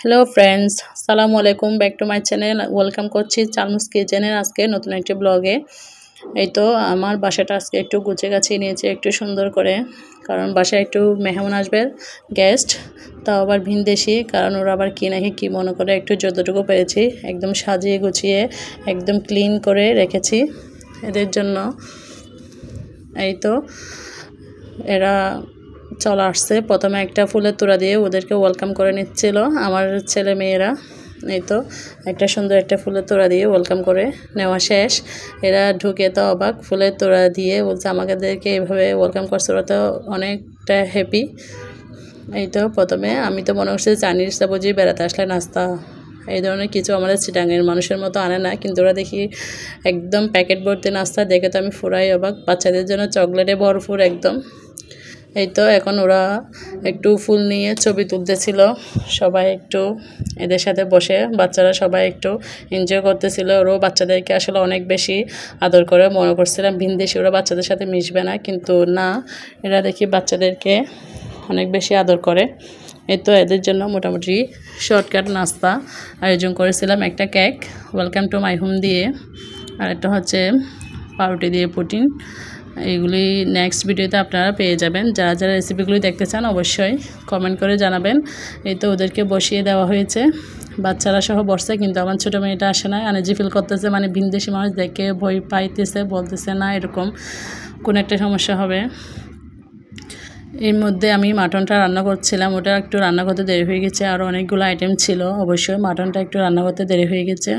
Hello friends, আসসালামু আলাইকুম, back to my channel. Welcome করছি চালমুস কিচেনের আজকে নতুন একটি ব্লগে। এই তো আমার বাসাটা আজকে একটু গুছিয়ে গাছিয়ে নিয়েছি একটু সুন্দর করে, কারণ বাসায় একটু মেহমান আসবে, গেস্ট, তাও আবার ভিনদেশি। কারণ ওরা আবার কী নাকি কী মনে করে, একটু যতটুকু পেরেছি একদম সাজিয়ে গুছিয়ে একদম ক্লিন করে রেখেছি এদের জন্য। এই তো এরা চলে আসছে, প্রথমে একটা ফুলের তোড়া দিয়ে ওদেরকে ওয়েলকাম করে নিচ্ছিল আমার ছেলে মেয়েরা। এই তো একটা সুন্দর একটা ফুলের তোড়া দিয়ে ওয়েলকাম করে নেওয়া শেষ। এরা ঢুকে তো অবাক, ফুলের তোড়া দিয়ে বলছে আমাদেরকে এভাবে ওয়েলকাম করছে, ওরা তো অনেকটা হ্যাপি। এই তো প্রথমে আমি তো মনে করছি চাইনিজটা বুঝি বেড়াতে আসলে নাস্তা এই ধরনের কিছু আমাদের চিটাঙের মানুষের মতো আনে না, কিন্তু ওরা দেখি একদম প্যাকেট ভর্তি নাস্তা, দেখে তো আমি ফুরাই অবাক। বাচ্চাদের জন্য চকলেটে ভরপুর একদম। এই তো এখন ওরা একটু ফুল নিয়ে ছবি তুলতেছিল, সবাই একটু এদের সাথে বসে বাচ্চারা সবাই একটু এনজয় করতেছিল। ওরাও বাচ্চাদেরকে আসলে অনেক বেশি আদর করে, মনে করছিলাম ভিনদেশি ওরা বাচ্চাদের সাথে মিশবে না, কিন্তু না, এরা দেখি বাচ্চাদেরকে অনেক বেশি আদর করে। এই তো এদের জন্য মোটামুটি শর্টকাট নাস্তা আয়োজন করেছিলাম, একটা cake welcome to my home দিয়ে, আর একটা হচ্ছে পাউরুটি দিয়ে পুডিং। এইগুলি নেক্সট ভিডিওতে আপনারা পেয়ে যাবেন। যারা যারা রেসিপিগুলি দেখতে চান অবশ্যই কমেন্ট করে জানাবেন। এই তো ওদেরকে বসিয়ে দেওয়া হয়েছে, বাচ্চারা সহ বসছে, কিন্তু আমার ছোটো মেয়েটা আসে না, আনইজি ফিল করতেছে, মানে ভিনদেশি মানুষ দেখে ভয় পাইতেছে, বলতেছে না এরকম কোনো একটা সমস্যা হবে। এর মধ্যে আমি মাটনটা রান্না করছিলাম, ওটা একটু রান্না করতে দেরি হয়ে গেছে, আর অনেকগুলো আইটেম ছিল, অবশ্যই মাটনটা একটু রান্না করতে দেরি হয়ে গেছে।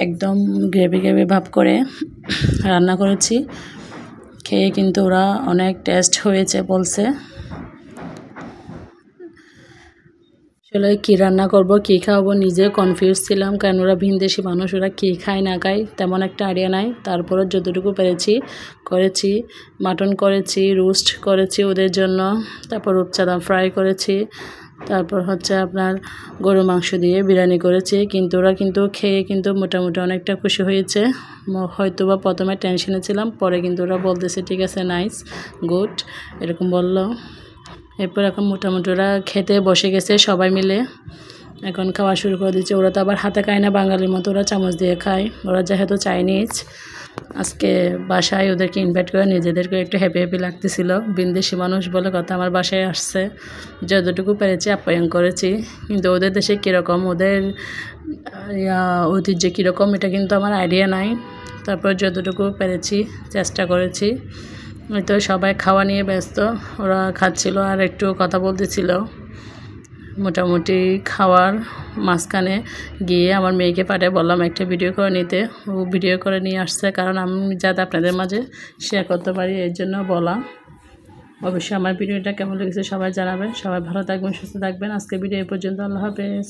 একদম গ্রেভি গ্রেভি ভাব করে রান্না করেছি, খেয়ে কিন্তু ওরা অনেক টেস্ট হয়েছে বলছে। আসলে কী রান্না করব, কী খাওয়াবো, নিজে কনফিউজ ছিলাম, কারণ ওরা ভিনদেশি মানুষ, ওরা কী খায় না খায় তেমন একটা আইডিয়া নাই। তারপরে যতটুকু পেরেছি করেছি, মাটন করেছি, রোস্ট করেছি ওদের জন্য, তারপর রূপচাঁদা ফ্রাই করেছি, তারপর হচ্ছে আপনার গরু মাংস দিয়ে বিরিয়ানি করেছি। কিন্তু ওরা কিন্তু খেয়ে কিন্তু মোটামুটি অনেকটা খুশি হয়েছে। হয়তো বা প্রথমে টেনশনে ছিলাম, পরে কিন্তু ওরা বলতেছে ঠিক আছে, নাইস, গুড, এরকম বললো। এরপর এখন মোটামুটি ওরা খেতে বসে গেছে সবাই মিলে, এখন খাওয়া শুরু করে দিচ্ছে। ওরা তো আবার হাতে খায় না বাঙালির মতো, ওরা চামচ দিয়ে খায়। ওরা যেহেতু চাইনিজ, আজকে বাসায় ওদেরকে ইনভাইট করে নিজেদেরকে একটু হ্যাপি হ্যাপি লাগতেছিল। বিদেশি মানুষ বলে কথা, আমার বাসায় আসছে, যতটুকু পেরেছি আপ্যায়ন করেছি। কিন্তু ওদের দেশে কীরকম, ওদের ঐতিহ্য কীরকম এটা কিন্তু আমার আইডিয়া নাই। তারপর যতটুকু পেরেছি চেষ্টা করেছি। তো সবাই খাওয়া নিয়ে ব্যস্ত, ওরা খাচ্ছিল আর একটু কথা বলতেছিল। মোটামুটি খাওয়ার মাঝখানে গিয়ে আমার মেয়েকে পাঠিয়ে বললাম একটা ভিডিও করে নিতে, ও ভিডিও করে নিয়ে আসছে, কারণ আমি যাতে আপনাদের মাঝে শেয়ার করতে পারি এর জন্য বলা। অবশ্যই আমার ভিডিওটা কেমন লেগেছে সবাই জানাবেন। সবাই ভালো থাকবেন, সুস্থ থাকবেন। আজকে ভিডিও এই পর্যন্ত, আল্লাহ হাফেজ।